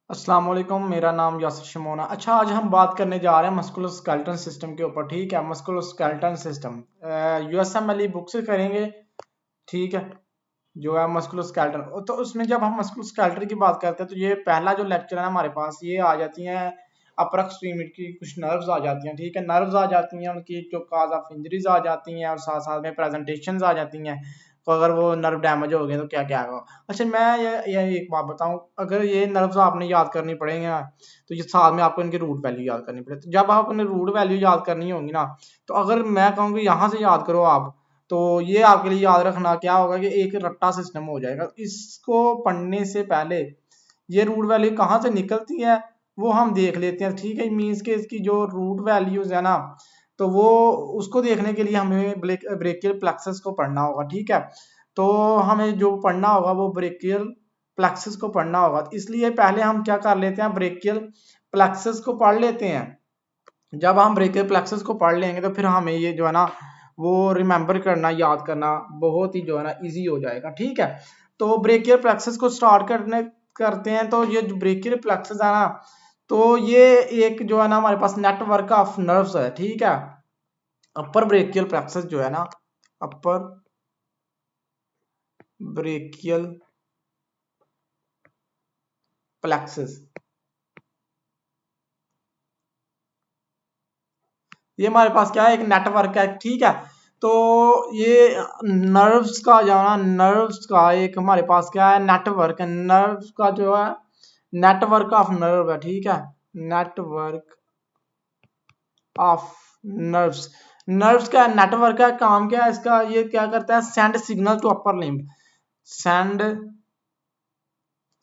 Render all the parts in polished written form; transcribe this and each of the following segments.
अस्सलाम वालेकुम, मेरा नाम यासिर शमोना। अच्छा, आज हम बात करने जा रहे हैं मस्कुलोस्केलेटल सिस्टम के ऊपर। ठीक है, मस्कुलोस्केलेटल सिस्टम यूएसएमएल बुक से करेंगे। ठीक है, जो है मस्कुलोस्केलेटल, तो उसमें जब हम मस्कुलोस्केलेटल की बात करते हैं तो ये पहला जो लेक्चर है हमारे पास, ये आ जाती हैं अपर एक्सट्रीमिटी की कुछ नर्व्स आ जाती हैं। ठीक है, नर्व्स आ जाती हैं, उनकी जो काज ऑफ इंजरीज आ जाती हैं और साथ साथ में प्रेजेंटेशंस आ जाती हैं। तो अगर वो नर्व डैमेज हो गए तो क्या क्या होगा। अच्छा, मैं ये एक बात बताऊं, अगर ये नर्व्स आपने याद करनी पड़ेंगे ना, तो ये साथ में आपको इनकी रूट वैल्यू याद करनी पड़ेगी। तो जब आपने रूट वैल्यू याद करनी होगी ना, तो अगर मैं कहूँगी यहाँ से याद करो आप, तो ये आपके लिए याद रखना क्या होगा कि एक रट्टा सिस्टम हो जाएगा। इसको पढ़ने से पहले ये रूट वैल्यू कहाँ से निकलती है वो हम देख लेते हैं। ठीक है, मीन्स के इसकी जो रूट वैल्यूज है ना, तो वो उसको देखने के लिए हमें ब्रेकियल प्लेक्सस को पढ़ना होगा। ठीक है, तो हमें जो पढ़ना होगा वो ब्रेकियल प्लेक्सस को पढ़ना होगा। तो इसलिए पहले हम क्या कर लेते हैं, ब्रेकियल प्लेक्सस को पढ़ लेते हैं। जब हम ब्रेकियल प्लेक्सस को पढ़ लेंगे तो फिर हमें ये जो है ना वो रिमेंबर करना, याद करना बहुत ही जो है ना इजी हो जाएगा। ठीक है, तो ब्रेकियल प्लेक्सस को स्टार्ट करते हैं। तो ये जो ब्रेकियल प्लेक्सस है ना, तो ये एक जो है ना हमारे पास नेटवर्क ऑफ नर्व्स है। ठीक है, अपर ब्रेकियल प्लेक्सस जो है ना, अपर ब्रेकियल प्लेक्सस, ये हमारे पास क्या है, एक नेटवर्क है। ठीक है, तो ये नर्व्स का जो है, नर्व्स का एक हमारे पास क्या है, नेटवर्क है। नर्व्स का जो है नेटवर्क ऑफ नर्व है। ठीक है, नेटवर्क ऑफ नर्व्स, नर्व्स का नेटवर्क है। काम क्या है इसका, ये क्या करता है, send signal to upper limb, send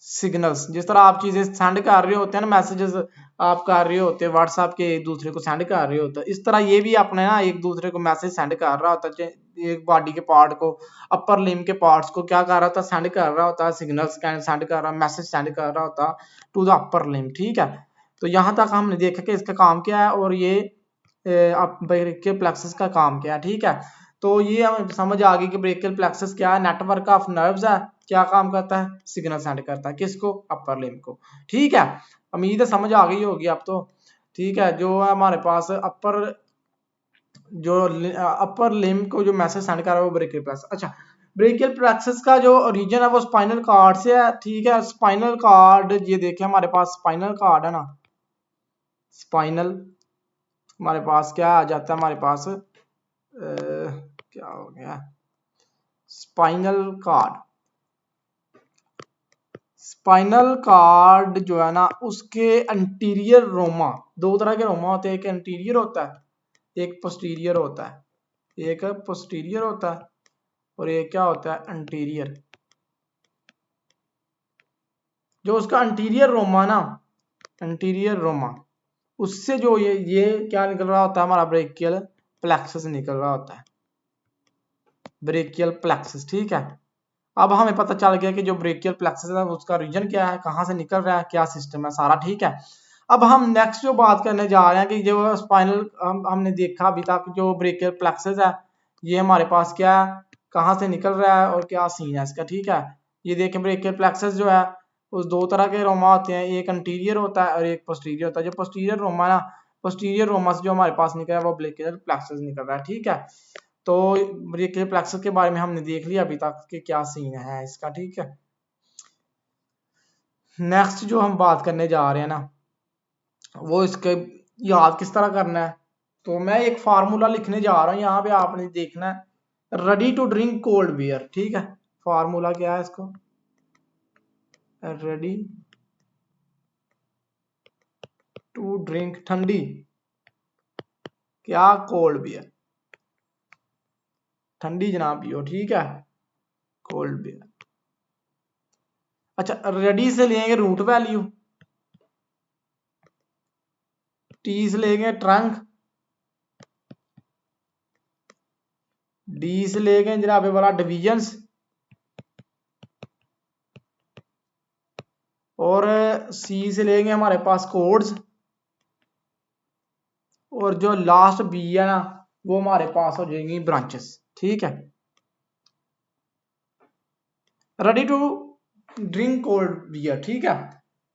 signals. जिस तरह आप चीजें सेंड कर रहे होते हैं ना, मैसेजेस आप कर रहे होते हैं व्हाट्सएप के, एक दूसरे को सेंड कर रहे होते हैं, इस तरह ये भी अपने ना एक दूसरे को मैसेज सेंड कर रहा होता है। एक बॉडी के पार्ट को, अपर लिम्ब के पार्ट्स को क्या कर रहा होता है, सेंड कर रहा होता है, सिग्नल्स सेंड कर रहा, मैसेज सेंड कर रहा होता टू द अपर लिम्ब। ठीक है, तो यहाँ तक हमने देखा कि इसका काम क्या है और ये ब्रेकियल प्लेक्सस का काम क्या है। ठीक है, तो ये हमें समझ आ गई कि ब्रेकियल प्लेक्सस क्या है, नेटवर्क ऑफ नर्व्स है। क्या काम करता है, सिग्नल सेंड करता है, किसको, अपर लिम्ब को। ठीक है, उम्मीद है समझ आ गई होगी अब तो। ठीक है, जो है हमारे पास अपर, जो अपर लिम्ब को जो मैसेज सेंड कर रहा है वो ब्रेकियल प्लेक्सस। अच्छा, ब्रेकियल प्लेक्सस का जो ओरिजिन है वो स्पाइनल कार्ड से है। ठीक है, स्पाइनल कार्ड, ये देखें हमारे पास स्पाइनल कार्ड है ना, स्पाइनल हमारे पास क्या आ जाता है, हमारे पास क्या हो गया, स्पाइनल कार्ड। स्पाइनल कार्ड जो है ना, उसके अंटीरियर रोमा, दो तरह के रोमा होते हैं, एक अंटीरियर होता है, एक पोस्टीरियर होता है। एक पोस्टीरियर होता है और एक क्या होता है, अंटीरियर। जो उसका अंटीरियर रोमा ना, अंटीरियर रोमा, उससे जो ये क्या निकल रहा होता है, हमारा ब्रेकियल प्लेक्सस निकल रहा होता है, ब्रेकियल प्लेक्सस। ठीक है, अब हमें पता चल गया कि जो ब्रेकियल प्लेक्सस है उसका रीजन क्या है, कहाँ से निकल रहा है, क्या सिस्टम है सारा। ठीक है, अब हम नेक्स्ट जो बात करने जा रहे हैं कि जो स्पाइनल हमने देखा अभी तक, जो ब्रेकियल प्लेक्सस है ये हमारे पास क्या है, कहाँ से निकल रहा है और क्या सीन है इसका। ठीक है, ये देखें ब्रेकियल प्लेक्सस जो है उस दो तरह के रोमा होते हैं, एक अंटीरियर होता है और एक पोस्टीरियर होता है। जो पोस्टीरियर रोमा ना, पोस्टीरियर रोमा से जो हमारे पास निकल रहा है वो ब्रेकियल प्लेक्सस निकल रहा है। ठीक है, तो ब्रेकियल प्लेक्सस के बारे में हमने देख लिया अभी तक कि क्या सीन है इसका। ठीक है, नेक्स्ट जो हम बात करने जा रहे हैं ना, वो इसके याद किस तरह करना है। तो मैं एक फार्मूला लिखने जा रहा हूँ, यहाँ पे आपने देखना है, ready to drink cold beer. ठीक है, फार्मूला क्या है इसको, रेडी टू ड्रिंक ठंडी, क्या, कोल्ड बियर, ठंडी जनाब पियो। ठीक है, कोल्ड बियर। अच्छा, रेडी से लेंगे रूट वैल्यू, टी से लेंगे ट्रंक, डी से लेंगे जनाबे वाला डिविजन्स, और सी से लेंगे हमारे पास कोड्स, और जो लास्ट बी है ना वो हमारे पास हो जाएंगी ब्रांचेस। ठीक है, ready to drink cold beer. ठीक है,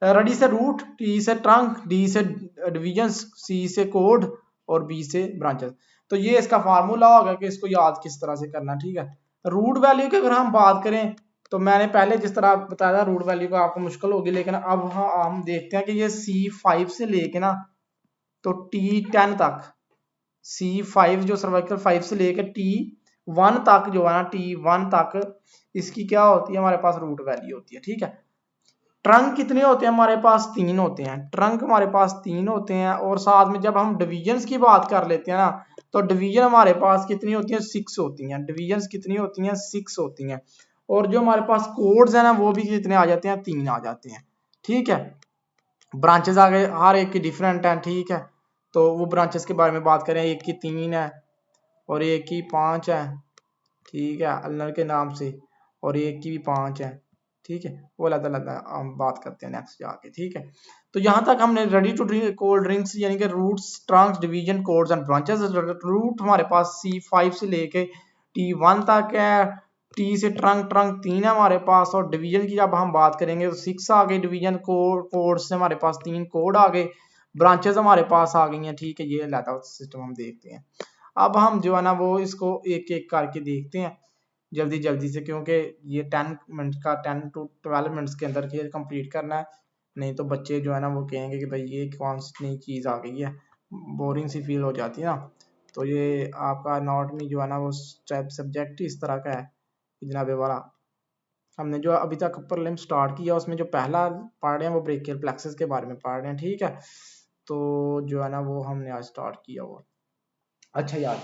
रेडी से रूट, टी से ट्रंक, डी से डिवीजन, सी से कोड और बी से ब्रांचेस। तो ये इसका फार्मूला होगा कि इसको याद किस तरह से करना। ठीक है, रूट वैल्यू की अगर हम बात करें तो मैंने पहले जिस तरह बताया था रूट वैल्यू का आपको मुश्किल होगी, लेकिन अब हम देखते हैं कि ये C5 से लेके ना तो T10 तक, C5 जो सर्वाइकल 5 से लेके T1 तक जो है ना, T1 तक इसकी क्या होती है हमारे पास रूट वैल्यू होती है। ठीक है, ट्रंक कितने होते हैं हमारे पास? 3 होते हैं। ट्रंक हमारे पास 3 होते हैं और साथ में जब हम डिवीजन्स की बात कर लेते हैं ना तो डिवीजन हमारे पास कितनी होती है? 6 होती हैं। डिवीजन्स कितनी होती हैं? 6 होती हैं। और जो हमारे पास कोड्स है ना वो भी कितने आ जाते हैं? 3 आ जाते हैं। ठीक है, ब्रांचेस आ गए, हर एक की डिफरेंट है। ठीक है, तो वो ब्रांचेस के बारे में बात करें, एक की 3 है और एक की 5 है। ठीक है, अल्लाह के नाम से, और एक की भी 5 है। ठीक है, वो अलग अलग हम बात करते हैं नेक्स्ट जाके। ठीक है, तो यहाँ तक हमने ready to drink cold drinks यानी कि roots, trunks, division, codes and branches. Root हमारे पास C5 से लेके T1 तक है। टी से ट्रंक, ट्रंक 3 है हमारे पास। और डिवीजन की जब हम बात करेंगे तो 6 आ गई डिवीजन, कोड से हमारे पास 3 कोड आ गए, ब्रांचेस हमारे पास आ गई हैं। ठीक है, ये अलग सिस्टम हम देखते हैं। अब हम जो है ना वो इसको एक एक करके देखते हैं जल्दी जल्दी से, क्योंकि ये 10 मिनट का 10 to 12 मिनट्स के अंदर ये कंप्लीट करना है, नहीं तो बच्चे जो है ना वो कहेंगे कि भाई ये कौन सी नई चीज़ आ गई है, बोरिंग सी फील हो जाती है ना। तो ये आपका एनाटॉमी जो है ना वो सब्जेक्ट इस तरह का है जनाबे वाला। हमने जो अभी तक अपर लिम्ब स्टार्ट किया उसमें जो पहला पढ़ रहे हैं वो ब्रेकियल प्लेक्सस के बारे में पढ़ रहे हैं। ठीक है, तो जो है ना वो हमने आज स्टार्ट किया हुआ। अच्छा यार,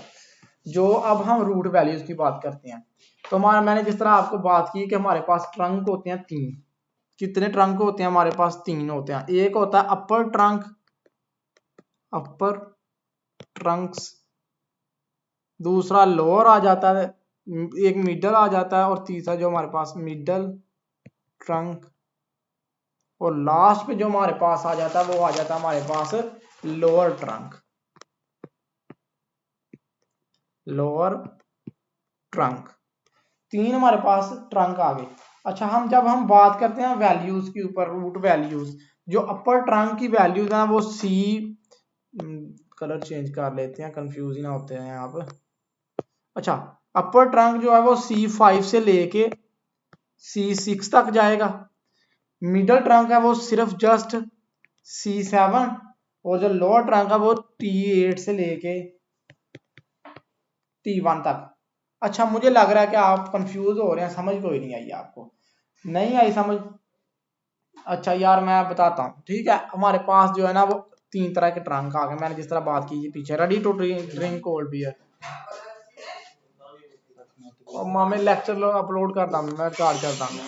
जो अब हम रूट वैल्यूज की बात करते हैं तो हमारा, मैंने जिस तरह आपको बात की कि हमारे पास ट्रंक होते हैं 3। कितने ट्रंक होते हैं हमारे पास? 3 होते हैं। एक होता है अपर ट्रंक, अपर ट्रंक्स, दूसरा लोअर आ जाता है, एक मिडल आ जाता है, और तीसरा जो हमारे पास मिडल ट्रंक, और लास्ट पे जो हमारे पास आ जाता है वो आ जाता है हमारे पास लोअर ट्रंक, लोअर ट्रंक। 3 हमारे पास ट्रंक आ गए। अच्छा, हम बात करते हैं वैल्यूज के ऊपर, रूट वैल्यूज, जो अपर ट्रंक की वैल्यूज है वो सी, कलर चेंज कर लेते हैं कंफ्यूज ना होते हैं आप। अच्छा, अपर ट्रंक जो है वो C5 से लेके C6 तक जाएगा। मिडल ट्रंक है वो सिर्फ जस्ट C7, और जो लोअर ट्रंक है वो T8 से लेके T1 तक। अच्छा, मुझे लग रहा है कि आप कंफ्यूज हो रहे हैं, समझ कोई नहीं आई आपको, नहीं आई समझ? अच्छा यार, मैं बताता हूँ। ठीक है, हमारे पास जो है ना वो 3 तरह के ट्रंक आ गए, मैंने जिस तरह बात की पीछे, ready to drink cold beer. मैं लेक्चर अपलोड करता हूँ, मैं रिकॉर्ड करता हूँ।